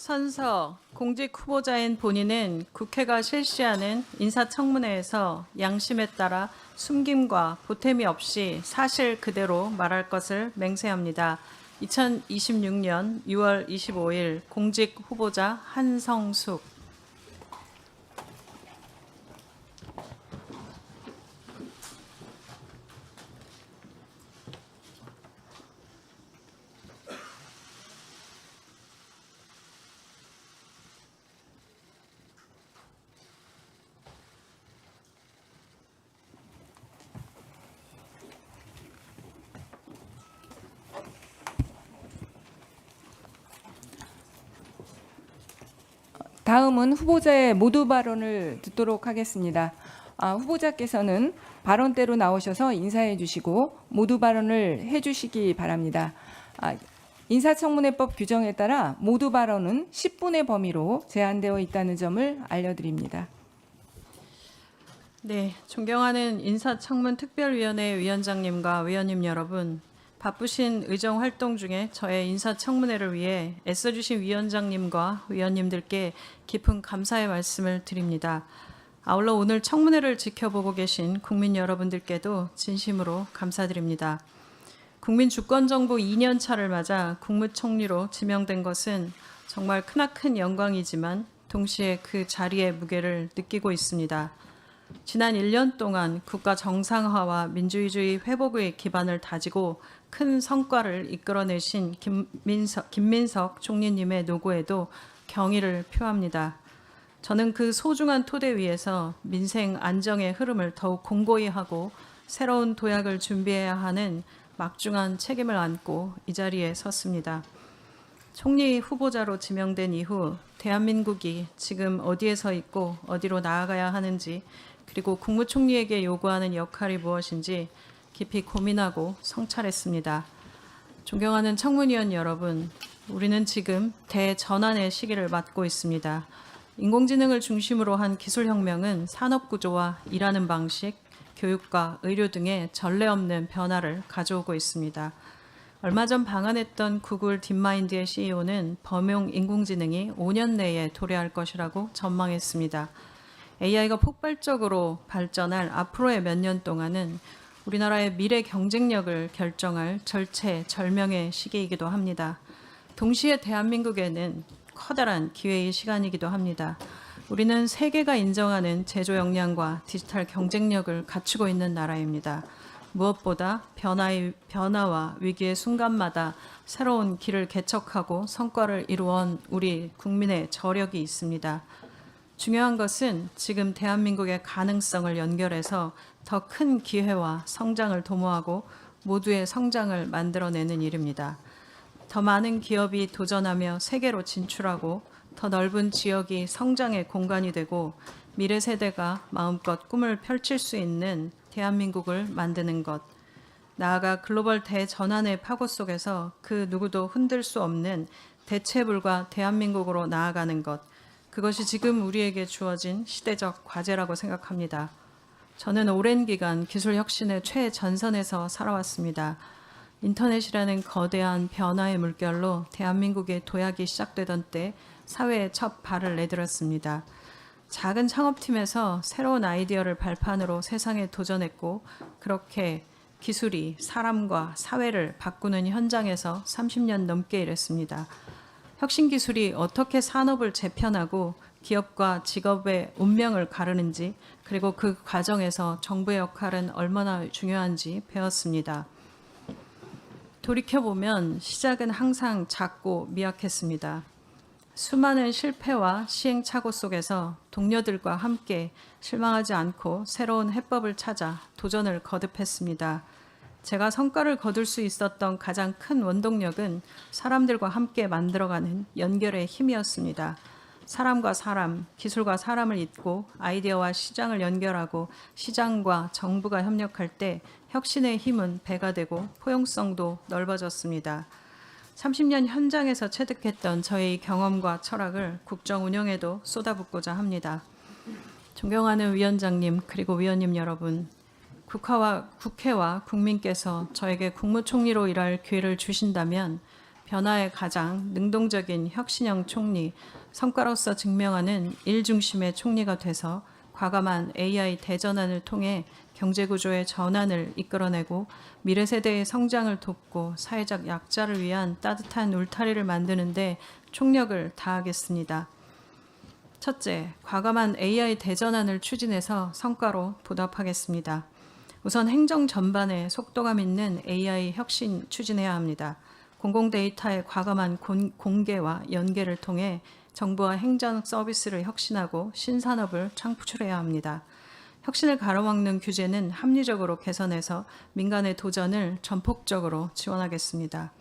선서 공직 후보자인 본인은 국회가 실시하는 인사청문회에서 양심에 따라 숨김과 보탬이 없이 사실 그대로 말할 것을 맹세합니다. 2026년 6월 25일 공직 후보자 한성숙. 다음은 후보자의 모두 발언을 듣도록 하겠습니다. 후보자께서는 발언대로 나오셔서 인사해 주시고 모두 발언을 해 주시기 바랍니다. 인사청문회법 규정에 따라 모두 발언은 10분의 범위로 제한되어 있다는 점을 알려드립니다. 네, 존경하는 인사청문특별위원회 위원장님과 위원님 여러분, 바쁘신 의정 활동 중에 저의 인사청문회를 위해 애써주신 위원장님과 위원님들께 깊은 감사의 말씀을 드립니다. 아울러 오늘 청문회를 지켜보고 계신 국민 여러분들께도 진심으로 감사드립니다. 국민 주권정부 2년 차를 맞아 국무총리로 지명된 것은 정말 크나큰 영광이지만 동시에 그 자리의 무게를 느끼고 있습니다. 지난 1년 동안 국가 정상화와 민주주의 회복의 기반을 다지고 큰 성과를 이끌어내신 김민석 총리님의 노고에도 경의를 표합니다. 저는 그 소중한 토대 위에서 민생 안정의 흐름을 더욱 공고히 하고 새로운 도약을 준비해야 하는 막중한 책임을 안고 이 자리에 섰습니다. 총리 후보자로 지명된 이후 대한민국이 지금 어디에 서 있고 어디로 나아가야 하는지, 그리고 국무총리에게 요구하는 역할이 무엇인지 깊이 고민하고 성찰했습니다. 존경하는 청문위원 여러분, 우리는 지금 대전환의 시기를 맞고 있습니다. 인공지능을 중심으로 한 기술혁명은 산업구조와 일하는 방식, 교육과 의료 등의 전례 없는 변화를 가져오고 있습니다. 얼마 전 방한했던 구글 딥마인드의 CEO는 범용 인공지능이 5년 내에 도래할 것이라고 전망했습니다. AI가 폭발적으로 발전할 앞으로의 몇 년 동안은 우리나라의 미래 경쟁력을 결정할 절체절명의 시기이기도 합니다. 동시에 대한민국에는 커다란 기회의 시간이기도 합니다. 우리는 세계가 인정하는 제조 역량과 디지털 경쟁력을 갖추고 있는 나라입니다. 무엇보다 변화와 위기의 순간마다 새로운 길을 개척하고 성과를 이루어온 우리 국민의 저력이 있습니다. 중요한 것은 지금 대한민국의 가능성을 연결해서 더 큰 기회와 성장을 도모하고 모두의 성장을 만들어내는 일입니다. 더 많은 기업이 도전하며 세계로 진출하고 더 넓은 지역이 성장의 공간이 되고 미래 세대가 마음껏 꿈을 펼칠 수 있는 대한민국을 만드는 것, 나아가 글로벌 대전환의 파고 속에서 그 누구도 흔들 수 없는 대체불가 대한민국으로 나아가는 것, 그것이 지금 우리에게 주어진 시대적 과제라고 생각합니다. 저는 오랜 기간 기술 혁신의 최전선에서 살아왔습니다. 인터넷이라는 거대한 변화의 물결로 대한민국의 도약이 시작되던 때 사회에 첫 발을 내들었습니다. 작은 창업팀에서 새로운 아이디어를 발판으로 세상에 도전했고, 그렇게 기술이 사람과 사회를 바꾸는 현장에서 30년 넘게 일했습니다. 혁신 기술이 어떻게 산업을 재편하고 기업과 직업의 운명을 가르는지, 그리고 그 과정에서 정부의 역할은 얼마나 중요한지 배웠습니다. 돌이켜보면 시작은 항상 작고 미약했습니다. 수많은 실패와 시행착오 속에서 동료들과 함께 실망하지 않고 새로운 해법을 찾아 도전을 거듭했습니다. 제가 성과를 거둘 수 있었던 가장 큰 원동력은 사람들과 함께 만들어가는 연결의 힘이었습니다. 사람과 사람, 기술과 사람을 잇고 아이디어와 시장을 연결하고 시장과 정부가 협력할 때 혁신의 힘은 배가 되고 포용성도 넓어졌습니다. 30년 현장에서 체득했던 저의 경험과 철학을 국정 운영에도 쏟아붓고자 합니다. 존경하는 위원장님, 그리고 위원님 여러분, 국회와 국민께서 저에게 국무총리로 일할 기회를 주신다면 변화에 가장 능동적인 혁신형 총리, 성과로서 증명하는 일 중심의 총리가 돼서 과감한 AI 대전환을 통해 경제구조의 전환을 이끌어내고 미래 세대의 성장을 돕고 사회적 약자를 위한 따뜻한 울타리를 만드는 데 총력을 다하겠습니다. 첫째, 과감한 AI 대전환을 추진해서 성과로 보답하겠습니다. 우선 행정 전반에 속도감 있는 AI 혁신 추진해야 합니다. 공공 데이터의 과감한 공개와 연계를 통해 정부와 행정 서비스를 혁신하고 신산업을 창출해야 합니다. 혁신을 가로막는 규제는 합리적으로 개선해서 민간의 도전을 전폭적으로 지원하겠습니다.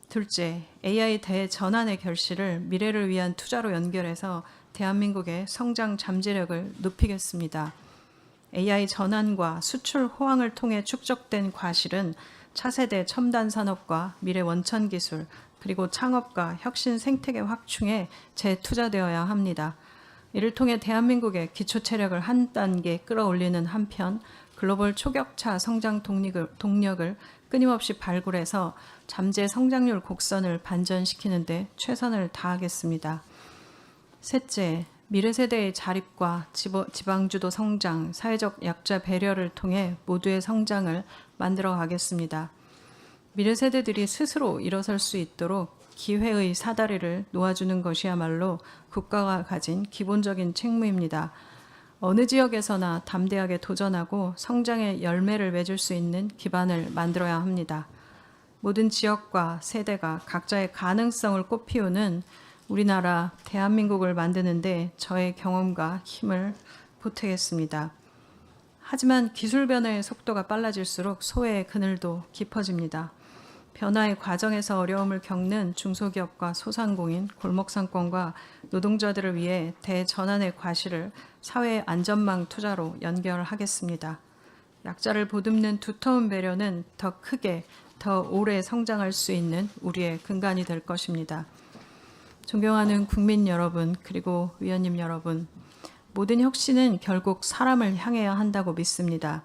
둘째, AI 대전환의 결실을 미래를 위한 투자로 연결해서 대한민국의 성장 잠재력을 높이겠습니다. AI 전환과 수출 호황을 통해 축적된 과실은 차세대 첨단 산업과 미래 원천 기술, 그리고 창업과 혁신 생태계 확충에 재투자되어야 합니다. 이를 통해 대한민국의 기초 체력을 한 단계 끌어올리는 한편 글로벌 초격차 성장 동력을 끊임없이 발굴해서 잠재 성장률 곡선을 반전시키는 데 최선을 다하겠습니다. 셋째, 미래 세대의 자립과 지방주도 성장, 사회적 약자 배려를 통해 모두의 성장을 만들어 가겠습니다. 미래 세대들이 스스로 일어설 수 있도록 기회의 사다리를 놓아주는 것이야말로 국가가 가진 기본적인 책무입니다. 어느 지역에서나 담대하게 도전하고 성장의 열매를 맺을 수 있는 기반을 만들어야 합니다. 모든 지역과 세대가 각자의 가능성을 꽃피우는 우리나라 대한민국을 만드는데 저의 경험과 힘을 보태겠습니다. 하지만 기술 변화의 속도가 빨라질수록 소외의 그늘도 깊어집니다. 변화의 과정에서 어려움을 겪는 중소기업과 소상공인, 골목상권과 노동자들을 위해 대전환의 과실을 사회의 안전망 투자로 연결하겠습니다. 약자를 보듬는 두터운 배려는 더 크게, 더 오래 성장할 수 있는 우리의 근간이 될 것입니다. 존경하는 국민 여러분, 그리고 위원님 여러분, 모든 혁신은 결국 사람을 향해야 한다고 믿습니다.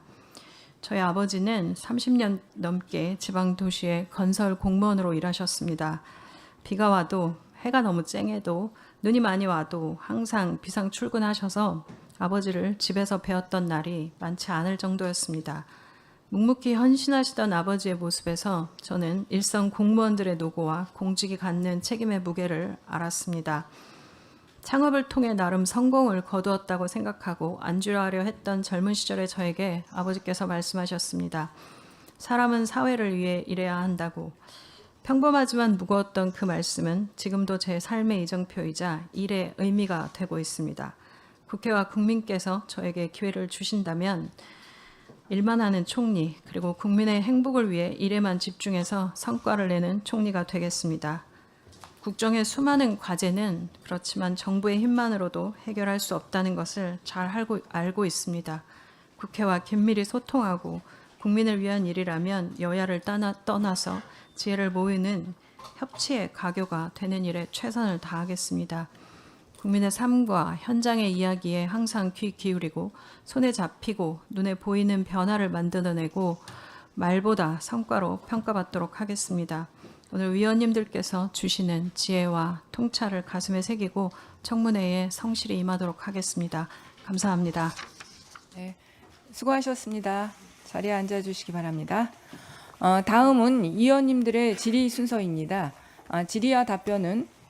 저희 아버지는 30년 넘게 지방 도시의 건설 공무원으로 일하셨습니다. 비가 와도 해가 너무 쨍해도 눈이 많이 와도 항상 비상 출근하셔서 아버지를 집에서 배웠던 날이 많지 않을 정도였습니다. 묵묵히 헌신하시던 아버지의 모습에서 저는 일선 공무원들의 노고와 공직이 갖는 책임의 무게를 알았습니다. 창업을 통해 나름 성공을 거두었다고 생각하고 안주하려 했던 젊은 시절의 저에게 아버지께서 말씀하셨습니다. 사람은 사회를 위해 일해야 한다고. 평범하지만 무거웠던 그 말씀은 지금도 제 삶의 이정표이자 일의 의미가 되고 있습니다. 국회와 국민께서 저에게 기회를 주신다면 일만 하는 총리, 그리고 국민의 행복을 위해 일에만 집중해서 성과를 내는 총리가 되겠습니다. 국정의 수많은 과제는 그렇지만 정부의 힘만으로도 해결할 수 없다는 것을 잘 알고 있습니다. 국회와 긴밀히 소통하고 국민을 위한 일이라면 여야를 떠나서 지혜를 모으는 협치의 가교가 되는 일에 최선을 다하겠습니다. 국민의 삶과 현장의 이야기에 항상 귀 기울이고 손에 잡히고 눈에 보이는 변화를 만들어내고 말보다 성과로 평가받도록 하겠습니다. 오늘 위원님들께서 주시는 지혜와 통찰을 가슴에 새기고 청문회에 성실히 임하도록 하겠습니다. 감사합니다. 네, 수고하셨습니다. 자리에 앉아주시기 바랍니다. 다음은 위원님들의 질의 순서입니다. 질의와 답변은